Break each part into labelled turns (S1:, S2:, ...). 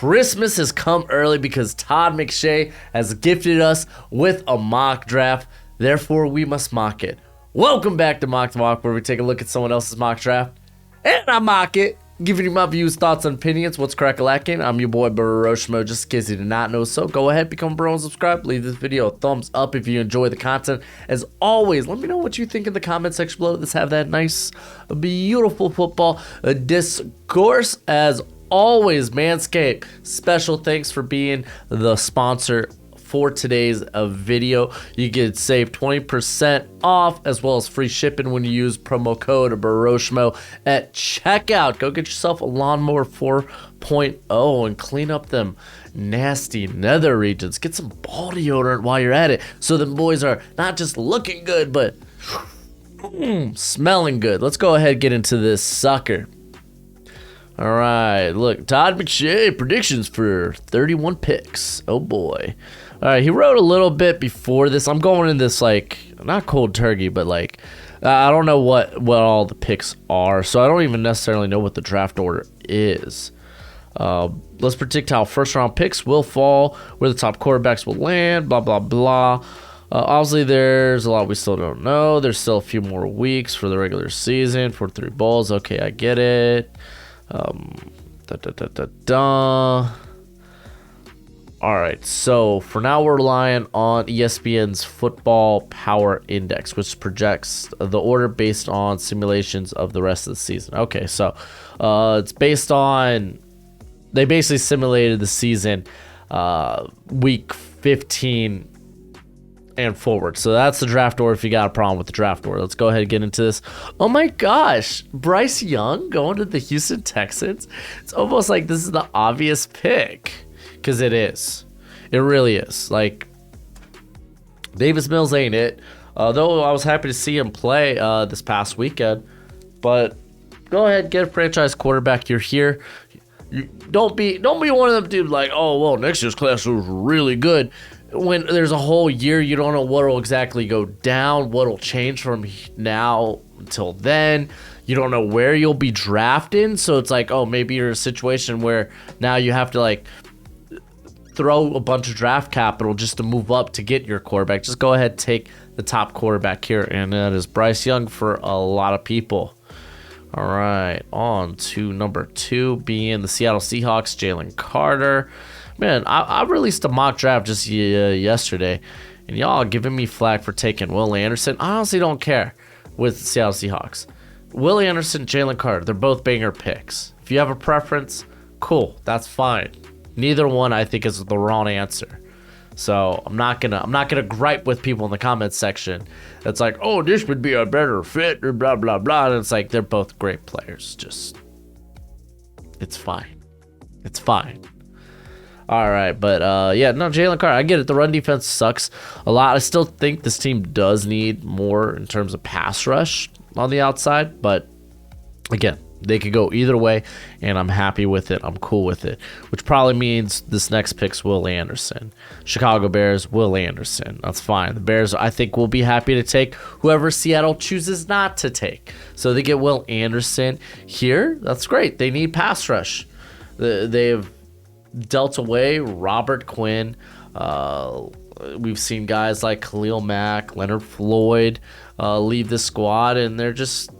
S1: Christmas has come early because Todd McShay has gifted us with a mock draft. Therefore, we must mock it. Welcome back to Mock the Mock, where we take a look at someone else's mock draft, and I mock it, giving you my views, thoughts, and opinions. What's crack-a-lackin'? I'm your boy, Broshmo, just in case you did not know. So go ahead, become a bro and subscribe. Leave this video a thumbs up if you enjoy the content. As always, let me know what you think in the comment section below. Let's have that nice, beautiful football discourse. As always, Manscaped, special thanks for being the sponsor for today's video. You get save 20% off as well as free shipping when you use promo code Broshmo at checkout. Go get yourself a lawnmower 4.0 and clean up them nasty nether regions. Get some ball deodorant while you're at it, so the boys are not just looking good but smelling good. Let's go ahead and get into this sucker. All right, look, Todd McShay predictions for 31 picks. Oh boy. All right, he wrote a little bit before this. I'm going in this, like, not cold turkey, but like, I don't know what all the picks are, so I don't even necessarily know what the draft order is. Let's predict how first round picks will fall, where the top quarterbacks will land, blah, blah, blah. Obviously, there's a lot we still don't know. There's still a few more weeks for the regular season, 43 bowls. Okay, I get it. All right, so for now we're relying on ESPN's Football Power Index, which projects the order based on simulations of the rest of the season. Okay, so it's based on, they basically simulated the season week 15 and forward. So that's the draft order if you got a problem with the draft order. Let's go ahead and get into this. Oh my gosh, Bryce Young going to the Houston Texans. It's almost like this is the obvious pick, because it is. It really is. Like, Davis Mills ain't it. Though I was happy to see him play this past weekend. But go ahead, get a franchise quarterback. You're here. Don't be one of them dudes like, oh well, next year's class was really good. When there's a whole year, you don't know what will exactly go down, what will change from now until then. You don't know where you'll be drafting, so it's like, oh, maybe you're in a situation where now you have to like throw a bunch of draft capital just to move up to get your quarterback. Just go ahead, take the top quarterback here, and that is Bryce Young for a lot of people. All right, on to number 2 being the Seattle Seahawks, Jalen Carter. Man, I released a mock draft just yesterday, and y'all are giving me flack for taking Will Anderson. I honestly don't care with the Seattle Seahawks. Will Anderson, Jalen Carter, they're both banger picks. If you have a preference, cool, that's fine. Neither one I think is the wrong answer. So I'm not gonna gripe with people in the comments section. It's like, oh, this would be a better fit, or blah blah blah. And it's like, they're both great players. Just, it's fine. It's fine. All right, but yeah, no, Jalen Carter, I get it. The run defense sucks a lot. I still think this team does need more in terms of pass rush on the outside, but again, they could go either way, and I'm happy with it. I'm cool with it, which probably means this next pick's Will Anderson. Chicago Bears, Will Anderson. That's fine. The Bears, I think, will be happy to take whoever Seattle chooses not to take. So they get Will Anderson here. That's great. They need pass rush. They've dealt away Robert Quinn. We've seen guys like Khalil Mack, Leonard Floyd leave the squad, and they're just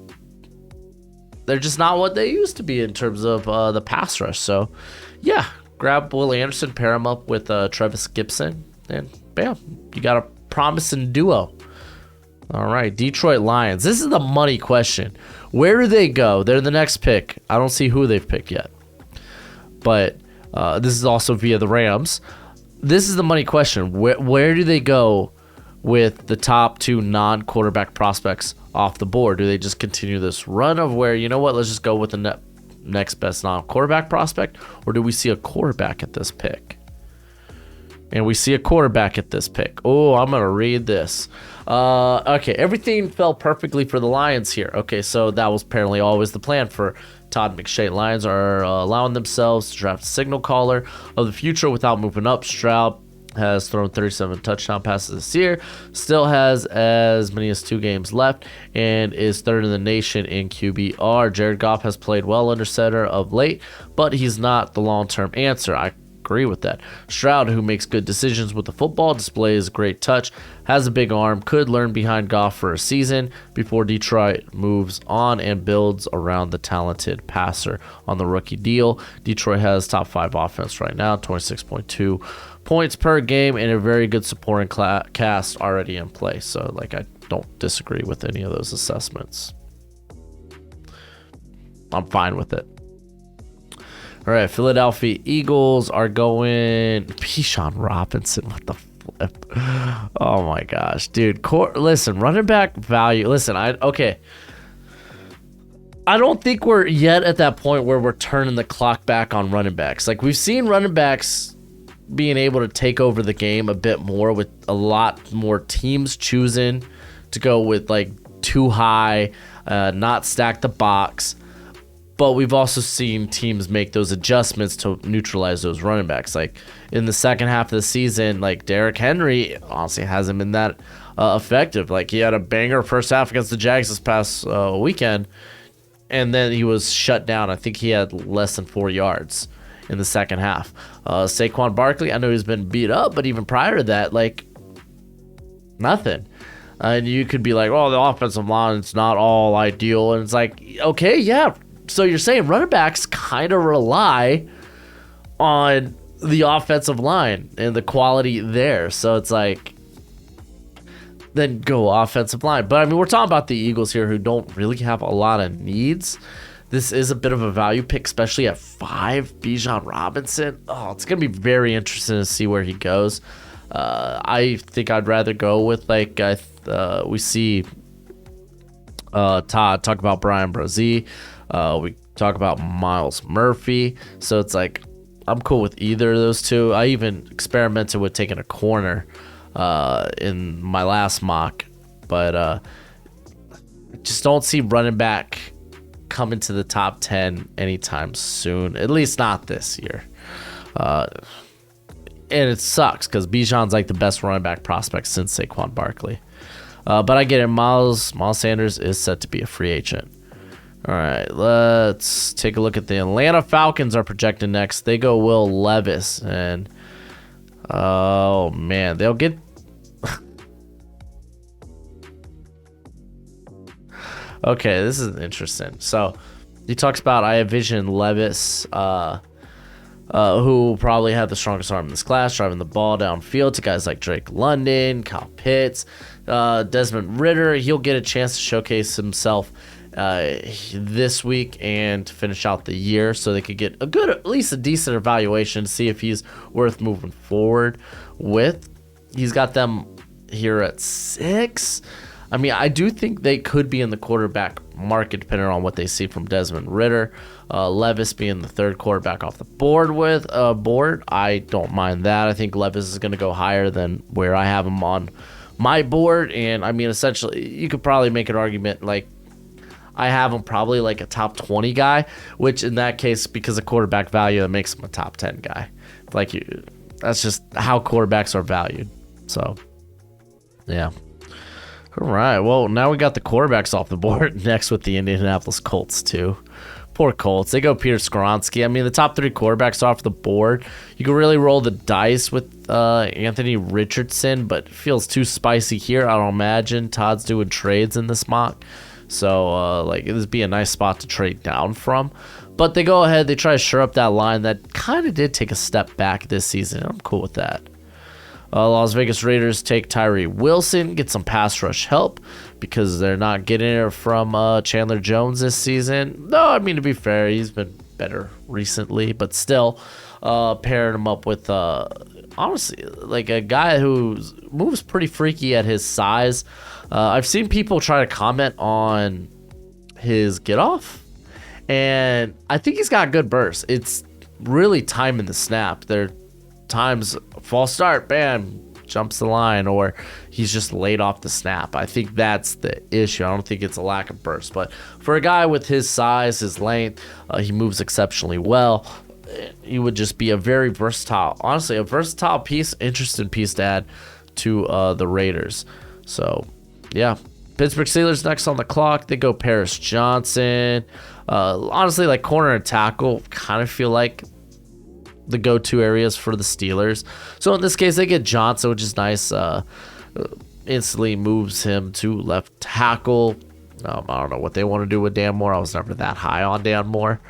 S1: not what they used to be in terms of the pass rush. So yeah, grab Will Anderson, pair him up with Travis Gibson, and bam, you got a promising duo. All right, Detroit Lions. This is the money question. Where do they go? They're the next pick. I don't see who they've picked yet, but this is also via the Rams. This is the money question. Where do they go with the top 2 non-quarterback prospects off the board? Do they just continue this run of where, you know what, let's just go with the next best non-quarterback prospect? Or do we see a quarterback at this pick? And we see a quarterback at this pick. Oh, I'm going to read this. Okay, everything fell perfectly for the Lions here. Okay, so that was apparently always the plan for Todd McShay. Lions are allowing themselves to draft a signal caller of the future without moving up. Stroud has thrown 37 touchdown passes this year, still has as many as 2 games left, and is third in the nation in QBR. Jared Goff has played well under center of late, but he's not the long-term answer. I agree with that. Stroud, who makes good decisions with the football, displays great touch, has a big arm, could learn behind Goff for a season before Detroit moves on and builds around the talented passer on the rookie deal. Detroit has top 5 offense right now, 26.2 points per game, and a very good supporting cast already in place. So, like, I don't disagree with any of those assessments. I'm fine with it. All right, Philadelphia Eagles are going Bijan Robinson. What the flip? Oh my gosh, dude. Listen, running back value. Listen, I don't think we're yet at that point where we're turning the clock back on running backs. Like, we've seen running backs being able to take over the game a bit more, with a lot more teams choosing to go with like too high, not stack the box. But we've also seen teams make those adjustments to neutralize those running backs. Like in the second half of the season, like Derrick Henry honestly hasn't been that effective. Like, he had a banger first half against the Jags this past weekend, and then he was shut down. I think he had less than 4 yards in the second half. Saquon Barkley, I know he's been beat up, but even prior to that, like, nothing. And you could be like, oh, the offensive line, it's not all ideal. And it's like, okay, yeah. So you're saying running backs kind of rely on the offensive line and the quality there. So it's like, then go offensive line. But I mean, we're talking about the Eagles here, who don't really have a lot of needs. This is a bit of a value pick, especially at 5. Bijan Robinson. Oh, it's going to be very interesting to see where he goes. I think I'd rather go with, like, we see Todd talk about Brian Brzee. We talk about Miles Murphy. So it's like, I'm cool with either of those two. I even experimented with taking a corner in my last mock. But I just don't see running back coming to the top 10 anytime soon. At least not this year. And it sucks because Bijan's like the best running back prospect since Saquon Barkley. But I get it. Miles Sanders is set to be a free agent. All right, let's take a look at the Atlanta Falcons are projected next. They go Will Levis, and oh man, they'll get okay, this is interesting. So he talks about I envision Levis, who probably had the strongest arm in this class, driving the ball downfield to guys like Drake London, Kyle Pitts, Desmond Ridder. He'll get a chance to showcase himself this week and finish out the year, so they could get a good, at least a decent evaluation, see if he's worth moving forward with. He's got them here at 6. I mean, I do think they could be in the quarterback market depending on what they see from Desmond Ridder. Levis being the 3rd quarterback off the board I don't mind that. I think Levis is going to go higher than where I have him on my board. And I mean, essentially, you could probably make an argument like I have him probably like a top 20 guy, which in that case, because of quarterback value, that makes him a top 10 guy. Like, that's just how quarterbacks are valued. So, yeah. All right. Well, now we got the quarterbacks off the board next with the Indianapolis Colts, too. Poor Colts. They go Peter Skoronski. I mean, the top 3 quarterbacks off the board. You can really roll the dice with Anthony Richardson, but it feels too spicy here. I don't imagine Todd's doing trades in this mock. So, like, this would be a nice spot to trade down from. But they go ahead. They try to shore up that line that kind of did take a step back this season. I'm cool with that. Las Vegas Raiders take Tyree Wilson, get some pass rush help because they're not getting it from Chandler Jones this season. No, I mean, to be fair, he's been better recently, but still pairing him up with, honestly, like a guy who moves pretty freaky at his size. I've seen people try to comment on his get off, and I think he's got good burst. It's really timing the snap. There are times false start, bam, jumps the line, or he's just laid off the snap. I think that's the issue. I don't think it's a lack of burst, but for a guy with his size, his length, he moves exceptionally well. he would just be a very versatile, honestly, a versatile piece, interesting piece to add to the Raiders. So, yeah. Pittsburgh Steelers next on the clock. They go Paris Johnson. Honestly, like corner and tackle, kind of feel like the go-to areas for the Steelers. So in this case, they get Johnson, which is nice. Instantly moves him to left tackle. I don't know what they want to do with Dan Moore. I was never that high on Dan Moore.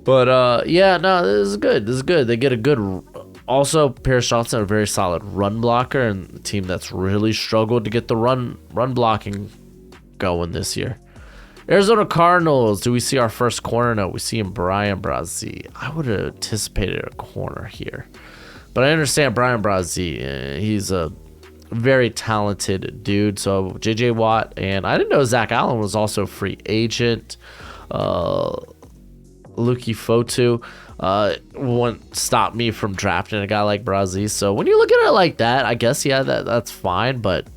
S1: But, yeah, no, this is good. This is good. They get a good... Also, Paris Johnson, a very solid run blocker, and a team that's really struggled to get the run blocking going this year. Arizona Cardinals, do we see our first corner? No, we see him Brian Brazee. I would have anticipated a corner here. But I understand Brian Brazee. He's a very talented dude. So, J.J. Watt, and I didn't know Zach Allen was also a free agent. Luki Fotu won't stop me from drafting a guy like Brazee. So when you look at it like that, I guess, yeah, that's fine. But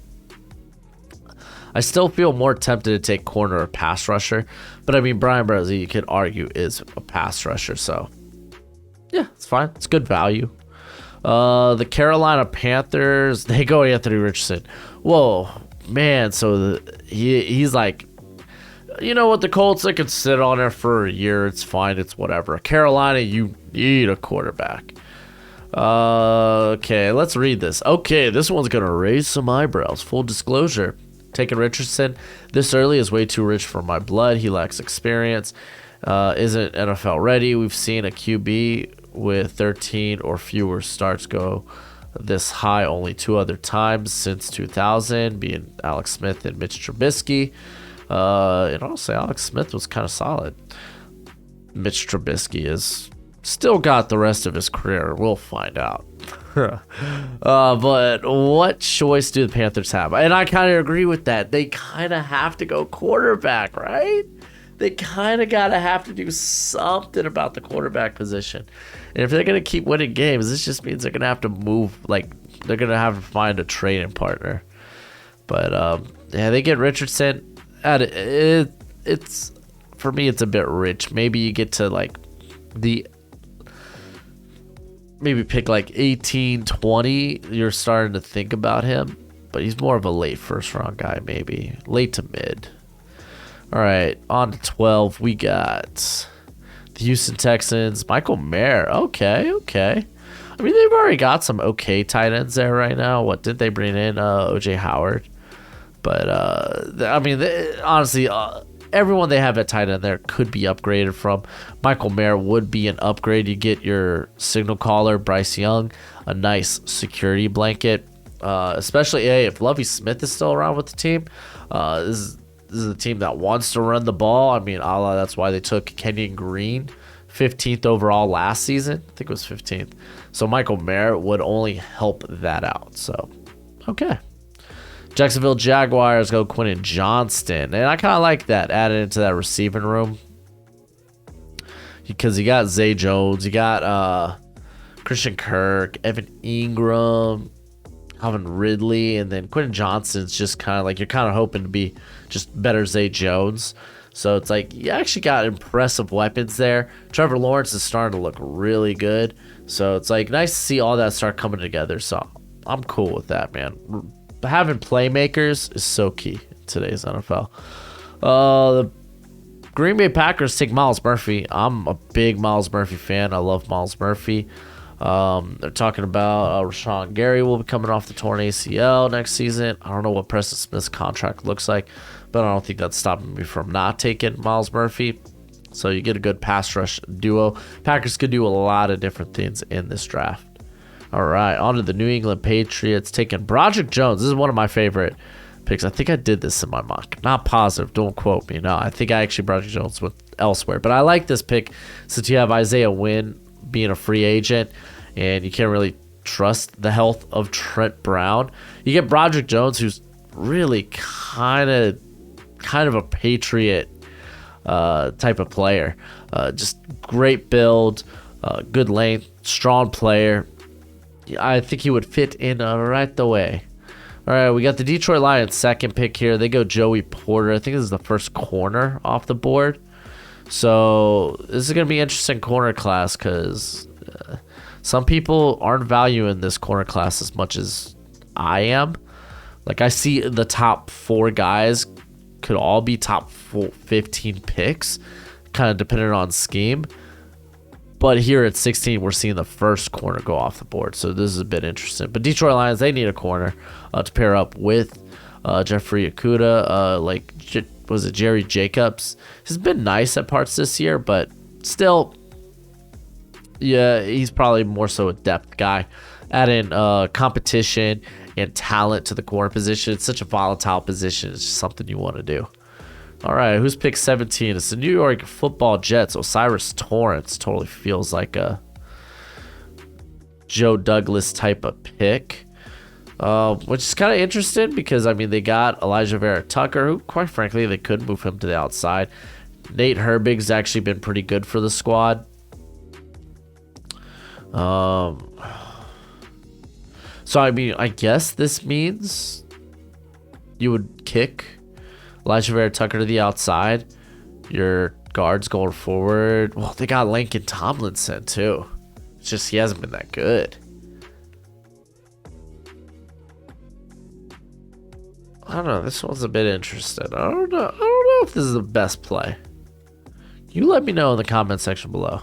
S1: I still feel more tempted to take corner or pass rusher. But I mean, Brian Brazee, you could argue, is a pass rusher. So yeah, it's fine. It's good value. The Carolina Panthers, they go Anthony Richardson. Whoa, man. So he's like, you know what, the Colts, they could sit on there for a year. It's fine. It's whatever. Carolina, you need a quarterback. Okay, let's read this. Okay, this one's going to raise some eyebrows. Full disclosure. Taking Richardson this early is way too rich for my blood. He lacks experience. Isn't NFL ready. We've seen a QB with 13 or fewer starts go this high only 2 other times since 2000, being Alex Smith and Mitch Trubisky. And honestly, Alex Smith was kind of solid. Mitch Trubisky has still got the rest of his career. We'll find out. But what choice do the Panthers have? And I kind of agree with that. They kind of have to go quarterback, right? They kind of got to have to do something about the quarterback position. And if they're going to keep winning games, this just means they're going to have to move. Like, they're going to have to find a trading partner. But, yeah, they get Richardson. It's for me, it's a bit rich. Maybe you get to like maybe pick like 18, 20. You're starting to think about him, but he's more of a late first round guy, maybe late to mid. All right, on to 12. We got the Houston Texans. Michael Mayer. Okay. I mean, they've already got some okay tight ends there right now. What did they bring in? OJ Howard. But, I mean, honestly, everyone they have at tight end there could be upgraded from. Michael Mayer would be an upgrade. You get your signal caller, Bryce Young, a nice security blanket. Especially, if Lovie Smith is still around with the team. This is a team that wants to run the ball. I mean, that's why they took Kenyon Green, 15th overall last season. I think it was 15th. So Michael Mayer would only help that out. So, okay. Jacksonville Jaguars go Quentin Johnston. And I kind of like that, added into that receiving room. Because you got Zay Jones, you got Christian Kirk, Evan Ingram, Calvin Ridley, and then Quentin Johnston's just kind of like, you're kind of hoping to be just better Zay Jones. So it's like, you actually got impressive weapons there. Trevor Lawrence is starting to look really good. So it's like nice to see all that start coming together. So I'm cool with that, man. Having playmakers is so key in today's NFL. The Green Bay Packers take Myles Murphy. I'm a big Myles Murphy fan. I love Myles Murphy. They're talking about Rashawn Gary will be coming off the torn ACL next season. I don't know what Preston Smith's contract looks like, but I don't think that's stopping me from not taking Myles Murphy. So you get a good pass rush duo. Packers could do a lot of different things in this draft. All right, on to the New England Patriots, taking Broderick Jones. This is one of my favorite picks. I think I did this in my mock. Not positive. Don't quote me. No, I think I actually Broderick Jones went elsewhere. But I like this pick since you have Isaiah Wynn being a free agent, and you can't really trust the health of Trent Brown. You get Broderick Jones, who's really kind of a Patriot type of player. Just great build, good length, strong player. I think he would fit in right away. All right, we got the Detroit Lions second pick here. They go Joey Porter. I think this is the first corner off the board. So this is going to be interesting corner class because some people aren't valuing this corner class as much as I am. Like, I see the top 4 guys could all be top 15 picks, kind of depending on scheme. But here at 16, we're seeing the first corner go off the board. So this is a bit interesting. But Detroit Lions, they need a corner to pair up with Jeffrey Okudah. Was it Jerry Jacobs? He's been nice at parts this year, but still, yeah, he's probably more so a depth guy. Add in competition and talent to the corner position. It's such a volatile position. It's just something you want to do. All right, who's pick 17? It's the New York Football Jets. Osiris Torrance totally feels like a Joe Douglas type of pick, which is kind of interesting because, I mean, they got Elijah Vera Tucker, who, quite frankly, they could move him to the outside. Nate Herbig's actually been pretty good for the squad. So, I mean, I guess this means you would kick Elijah Vera Tucker to the outside. Your guards going forward. Well, they got Lincoln Tomlinson, too. It's just he hasn't been that good. I don't know. This one's a bit interesting. I don't know if this is the best play. You let me know in the comment section below.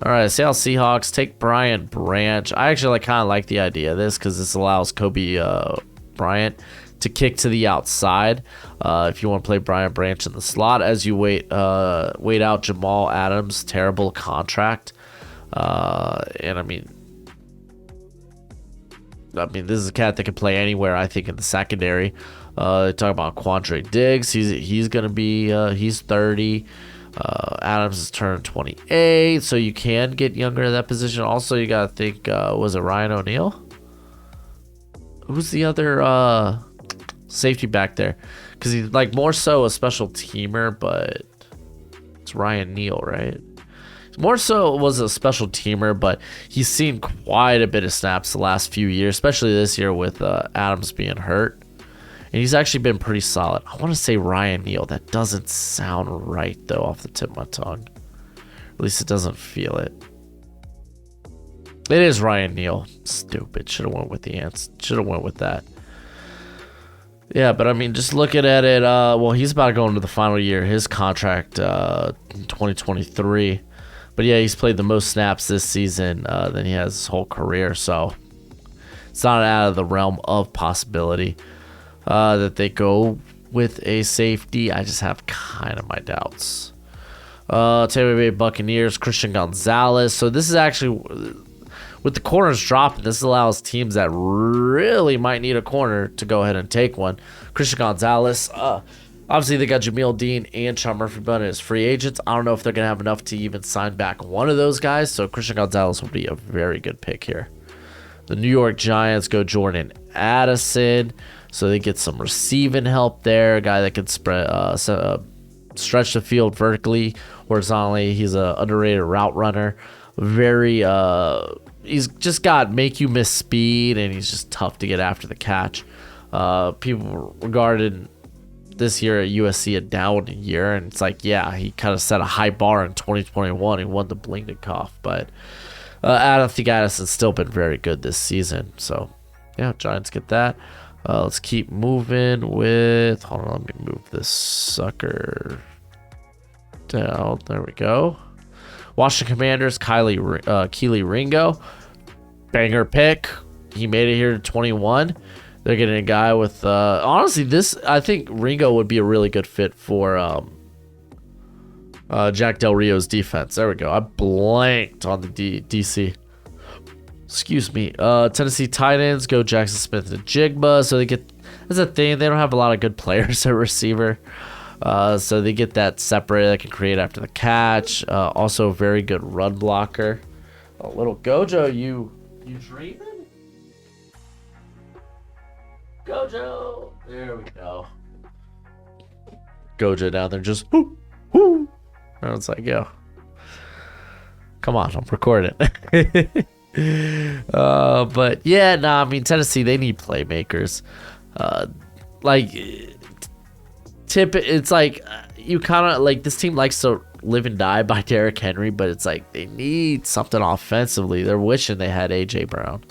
S1: All right, Seattle Seahawks take Brian Branch. I actually kind of like the idea of this because this allows Kobe Bryant to kick to the outside. If you want to play Brian Branch in the slot as you wait out Jamal Adams' terrible contract. And I mean, this is a cat that can play anywhere, I think, in the secondary. Talk about Quandre Diggs. He's gonna be he's 30. Adams is turned 28, so you can get younger in that position. Also, you gotta think, was it Ryan O'Neal? Who's the other safety back there? Because he's like more so a special teamer, but it's Ryan Neal, right? More so was a special teamer, but he's seen quite a bit of snaps the last few years, especially this year with Adams being hurt. And he's actually been pretty solid. I want to say Ryan Neal. That doesn't sound right, though, off the tip of my tongue. At least it doesn't feel it. It is Ryan Neal. Stupid. Should have went with the ants. Should have went with that. Yeah, but I mean, just looking at it, well, he's about to go into the final year. His contract in 2023. But yeah, he's played the most snaps this season than he has his whole career. So it's not out of the realm of possibility that they go with a safety. I just have kind of my doubts. Tampa Bay Buccaneers, Christian Gonzalez. So this is actually, with the corners dropping, this allows teams that really might need a corner to go ahead and take one. Christian Gonzalez, obviously they got Jamil Dean and Sean Murphy-Bunn as free agents. I don't know if they're going to have enough to even sign back one of those guys, so Christian Gonzalez will be a very good pick here. The New York Giants go Jordan Addison, so they get some receiving help there, a guy that can stretch the field vertically, horizontally. He's an underrated route runner. He's just got make you miss speed, and he's just tough to get after the catch. People regarded this year at USC a down year, and it's like, yeah, he kind of set a high bar in 2021. He won the Blingdenkoff, but Adam Thiagatis has still been very good this season. So, yeah, Giants get that. Let's keep moving with... Hold on, let me move this sucker down. There we go. Washington Commanders, Keely Ringo. Banger pick. He made it here to 21. They're getting a guy with... honestly, I think Ringo would be a really good fit for Jack Del Rio's defense. There we go. I blanked on the DC. Excuse me. Tennessee Titans go Jackson Smith and Jigba. So they get... That's a thing. They don't have a lot of good players at receiver. So they get that separator that can create after the catch. Also, very good run blocker. Oh, little Gojo, you dreaming? Gojo! There we go. Gojo down there just... Whoo, whoo. And it's like, yo. Come on, I'm recording. But yeah, I mean, Tennessee, they need playmakers. It's like you kind of like, this team likes to live and die by Derrick Henry, but it's like they need something offensively. They're wishing they had A.J. Brown.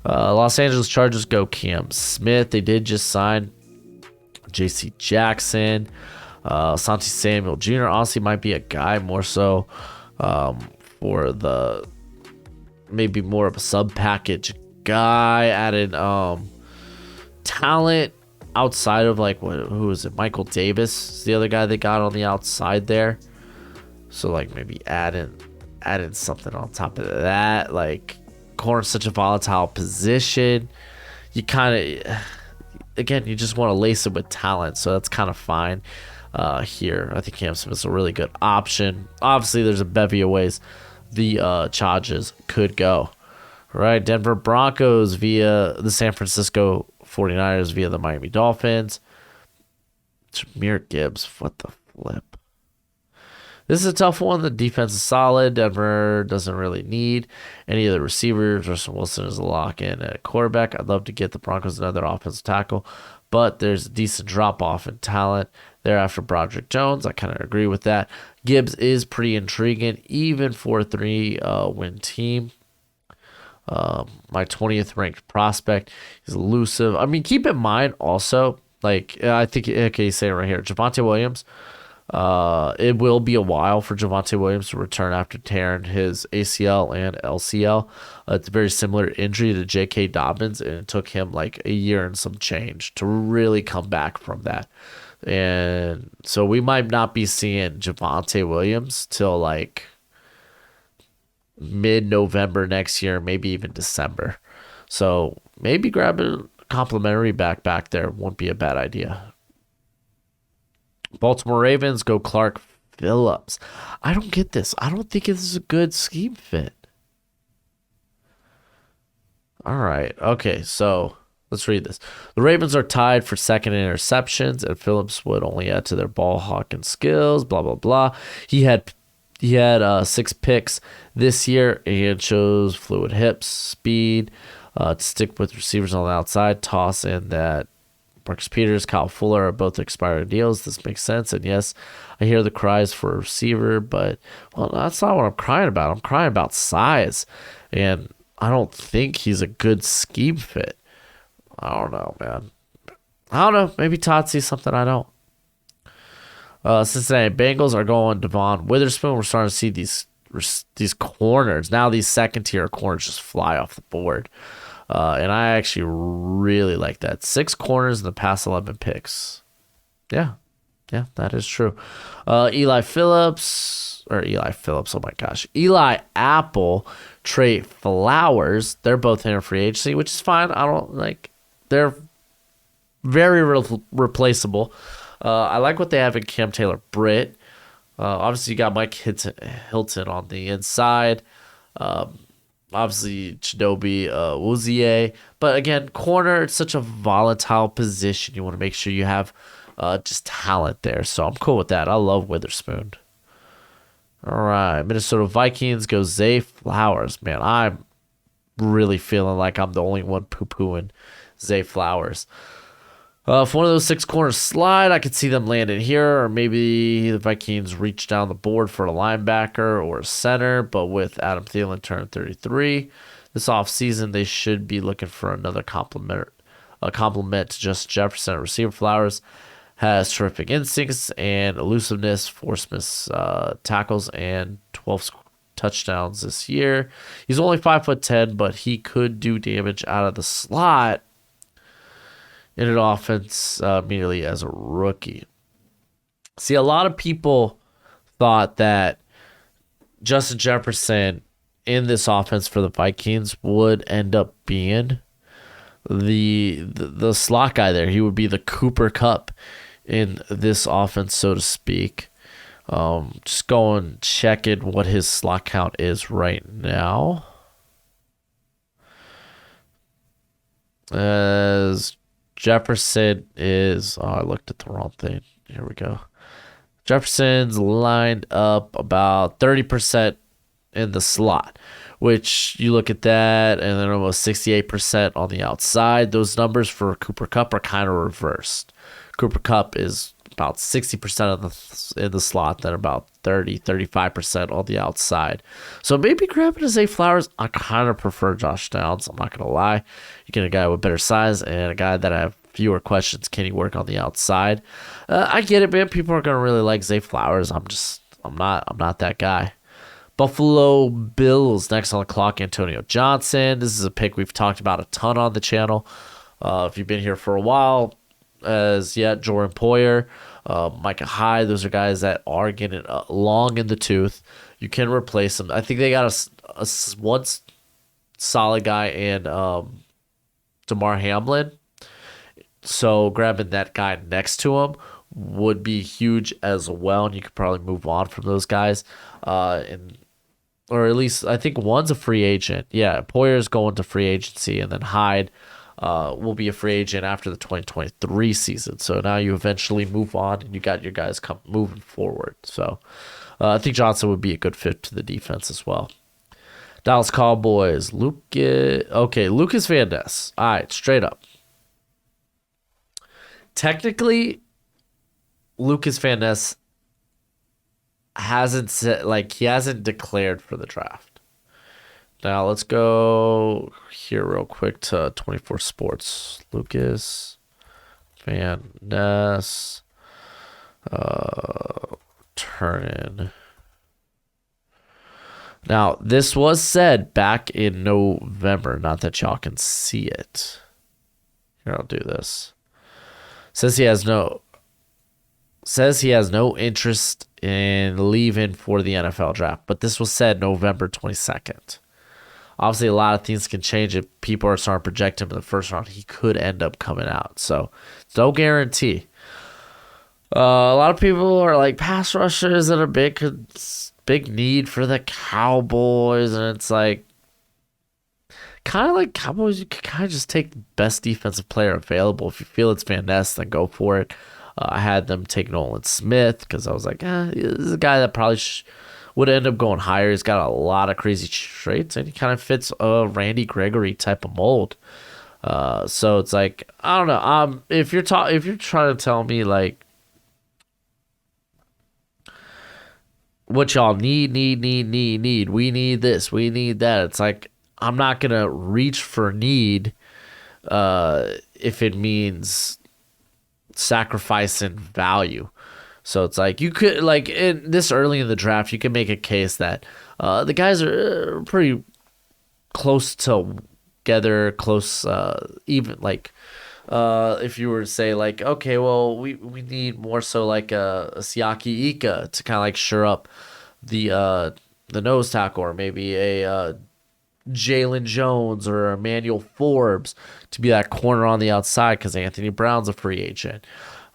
S1: Los Angeles Chargers go Cam Smith. They did just sign J.C. Jackson. Asante Samuel Jr. honestly might be a guy more so for the maybe more of a sub package guy. Added talent outside of like who is it? Michael Davis is the other guy they got on the outside there. So like maybe adding something on top of that. Like corner's such a volatile position. You kind of again you just want to lace it with talent, so that's kind of fine. Here I think Cam Smith's a really good option. Obviously there's a bevy of ways the Chargers could go. All right, Denver Broncos via the San Francisco 49ers via the Miami Dolphins. Jahmyr Gibbs, what the flip? This is a tough one. The defense is solid. Denver doesn't really need any of the receivers. Russell Wilson is a lock-in at quarterback. I'd love to get the Broncos another offensive tackle, but there's a decent drop-off in talent there after Broderick Jones. I kind of agree with that. Gibbs is pretty intriguing, even for a 3-win team. My 20th ranked prospect. He's elusive. I mean, keep in mind also, like, I think, okay, you say it right here, Javonte Williams. It will be a while for Javonte Williams to return after tearing his ACL and LCL. It's a very similar injury to J.K. Dobbins, and it took him like a year and some change to really come back from that. And so we might not be seeing Javonte Williams till like mid-November next year, maybe even December. So maybe grabbing a complimentary back there won't be a bad idea. Baltimore Ravens go Clark Phillips. I don't get this. I don't think this is a good scheme fit. All right. Okay, so let's read this. The Ravens are tied for second in interceptions, and Phillips would only add to their ball hawking skills, blah, blah, blah. He had 6 picks this year, and shows fluid hips, speed, to stick with receivers on the outside, toss in that Marcus Peters, Kyle Fuller are both expiring deals. This makes sense. And yes, I hear the cries for a receiver, but, well, that's not what I'm crying about. I'm crying about size. And I don't think he's a good scheme fit. I don't know, man. I don't know. Maybe Todd sees something I don't. Cincinnati Bengals are going Devon Witherspoon. We're starting to see these corners. Now these second-tier corners just fly off the board. And I actually really like that. 6 corners in the past 11 picks. Yeah, that is true. Eli Apple, Trey Flowers. They're both in free agency, which is fine. I don't like. They're very replaceable. I like what they have in Cam Taylor-Britt. Obviously, you got Mike Hilton on the inside. Obviously, Chidobe Uzie. But again, corner, it's such a volatile position. You want to make sure you have just talent there. So I'm cool with that. I love Witherspoon. All right. Minnesota Vikings go Zay Flowers. Man, I'm really feeling like I'm the only one poo-pooing Zay Flowers. If one of those 6 corners slide, I could see them landing here, or maybe the Vikings reach down the board for a linebacker or a center, but with Adam Thielen turning 33 this offseason, they should be looking for another compliment to Justin Jefferson at receiver. Flowers has terrific instincts and elusiveness, forced missed tackles, and 12 touchdowns this year. He's only 5'10", but he could do damage out of the slot in an offense immediately as a rookie. See, a lot of people thought that Justin Jefferson in this offense for the Vikings would end up being the slot guy there. He would be the Cooper Kupp in this offense, so to speak. Just going checking what his slot count is right now. As Jefferson is, I looked at the wrong thing. Here we go. Jefferson's lined up about 30% in the slot, which you look at that, and then almost 68% on the outside. Those numbers for Cooper Kupp are kind of reversed. Cooper Kupp is about 60% in the slot, then about 35% on the outside. So maybe grabbing a Zay Flowers. I kind of prefer Josh Downs. I'm not going to lie. You get a guy with better size and a guy that I have fewer questions. Can he work on the outside? I get it, man. People are going to really like Zay Flowers. I'm not that guy. Buffalo Bills next on the clock, Antonio Johnson. This is a pick we've talked about a ton on the channel. If you've been here for a while, Jordan Poyer, Micah Hyde, those are guys that are getting long in the tooth. You can replace them. I think they got a one solid guy in DeMar Hamlin. So grabbing that guy next to him would be huge as well, and you could probably move on from those guys. Or at least I think one's a free agent. Yeah, Poyer's going to free agency, and then Hyde will be a free agent after the 2023 season. So now you eventually move on, and you got your guys moving forward. So I think Johnson would be a good fit to the defense as well. Dallas Cowboys, Lucas Van Ness. All right, straight up. Technically, Lucas Van Ness hasn't declared for the draft. Now let's go here real quick to 24 Sports. Lucas Van Ness turn-in. Now this was said back in November. Not that y'all can see it. Here, I'll do this. Says he has no interest in leaving for the NFL draft, but this was said November 22nd. Obviously, a lot of things can change if people are starting to project him in the first round. He could end up coming out, so no guarantee. A lot of people are like, pass rusher isn't a big need for the Cowboys, and it's like, kind of like Cowboys, you can kind of just take the best defensive player available. If you feel it's Van Ness, then go for it. I had them take Nolan Smith because I was like, this is a guy that probably would end up going higher. He's got a lot of crazy traits, and he kind of fits a Randy Gregory type of mold. So it's like, I don't know. If you're trying to tell me like what y'all need, we need this, we need that. It's like, I'm not gonna reach for need if it means sacrificing value. So it's like, you could, like, in this early in the draft, you can make a case that the guys are pretty close together, even like if you were to say like, okay, well, we need more so like a Siaki Ika to kind of like shore up the nose tackle, or maybe a Jalen Jones or Emmanuel Forbes to be that corner on the outside because Anthony Brown's a free agent.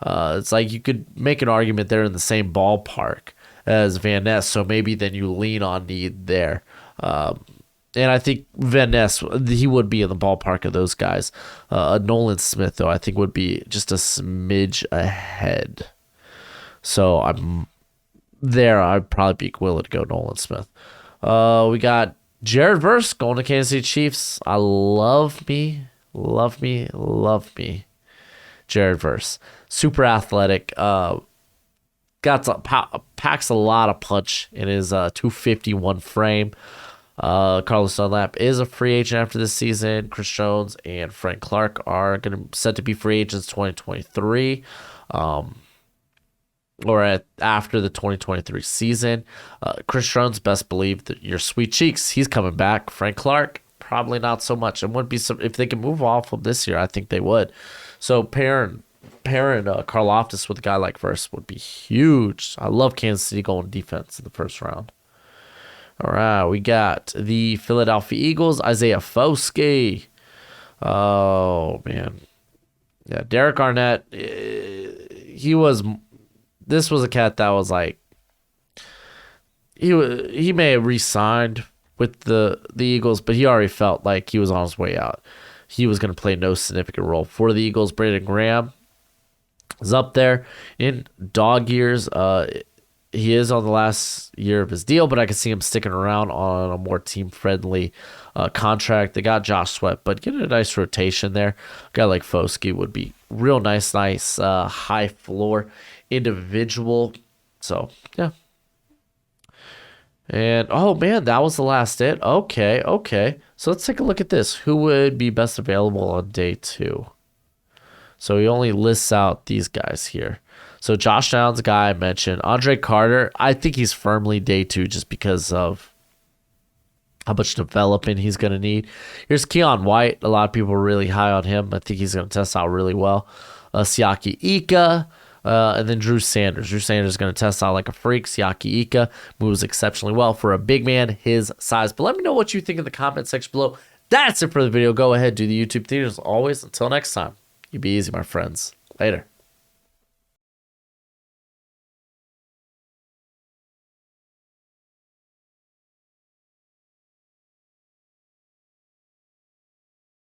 S1: It's like you could make an argument they're in the same ballpark as Van Ness, so maybe then you lean on need there. And I think Van Ness, he would be in the ballpark of those guys. Nolan Smith, though, I think would be just a smidge ahead. So I'd probably be willing to go Nolan Smith. We got Jared Verse going to Kansas City Chiefs. I love me Jared Verse. Super athletic. Packs a lot of punch in his 251 frame. Carlos Dunlap is a free agent after this season. Chris Jones and Frank Clark are set to be free agents 2023. After the 2023 season. Chris Jones, best believe that your sweet cheeks, he's coming back. Frank Clark, probably not so much. And wouldn't be if they can move off of this year, I think they would. So pairing Karlaftis with a guy like Verse would be huge. I love Kansas City going defense in the first round. All right, we got the Philadelphia Eagles, Isaiah Foskey. Oh man, yeah, Derek Arnett. This was a cat that was like, he may have re-signed with the Eagles, but he already felt like he was on his way out. He was going to play no significant role for the Eagles. Brandon Graham is up there in dog years. He is on the last year of his deal, but I can see him sticking around on a more team-friendly contract. They got Josh Sweat, but getting a nice rotation there. A guy like Foskey would be real nice high floor individual. So, yeah. And, oh, man, that was the last hit. Okay. So let's take a look at this. Who would be best available on day 2? So he only lists out these guys here. So Josh Downs, guy I mentioned. Andre Carter, I think he's firmly day 2 just because of how much development he's going to need. Here's Keon White. A lot of people are really high on him. I think he's going to test out really well. Siaki Ika, and then Drew Sanders. Drew Sanders is going to test out like a freak. Siaki Ika moves exceptionally well for a big man his size. But let me know what you think in the comment section below. That's it for the video. Go ahead, do the YouTube thing. As always, until next time, you be easy, my friends. Later.